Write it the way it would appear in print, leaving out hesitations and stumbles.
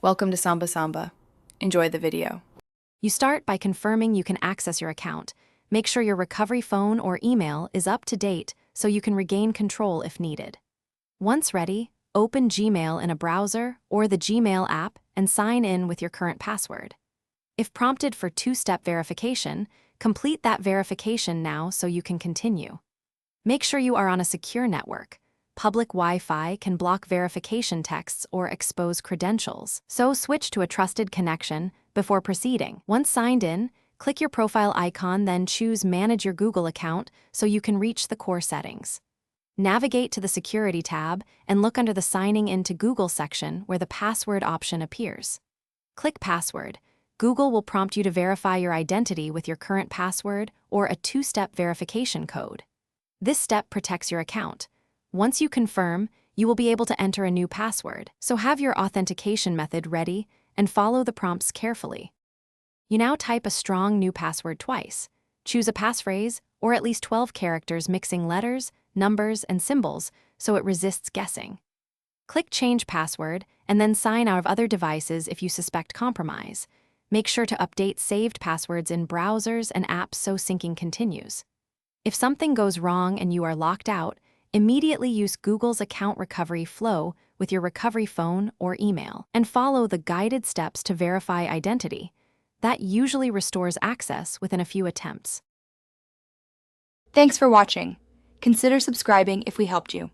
Welcome to Samba Samba. Enjoy the video. You start by confirming you can access your account. Make sure your recovery phone or email is up to date so you can regain control if needed. Once ready, open Gmail in a browser or the Gmail app and sign in with your current password. If prompted for two-step verification, complete that verification now so you can continue. Make sure you are on a secure network. Public Wi-Fi can block verification texts or expose credentials, so switch to a trusted connection before proceeding. Once signed in, click your profile icon, then choose Manage your Google account so you can reach the core settings. Navigate to the Security tab and look under the Signing into Google section where the Password option appears. Click Password. Google will prompt you to verify your identity with your current password or a two-step verification code. This step protects your account. Once you confirm, you will be able to enter a new password, so have your authentication method ready and follow the prompts carefully. You now type a strong new password twice. Choose a passphrase or at least 12 characters mixing letters, numbers, and symbols so it resists guessing. Click Change Password and then sign out of other devices if you suspect compromise. Make sure to update saved passwords in browsers and apps so syncing continues. If something goes wrong and you are locked out, immediately use Google's account recovery flow with your recovery phone or email and follow the guided steps to verify identity. That usually restores access within a few attempts. Thanks for watching. Consider subscribing if we helped you.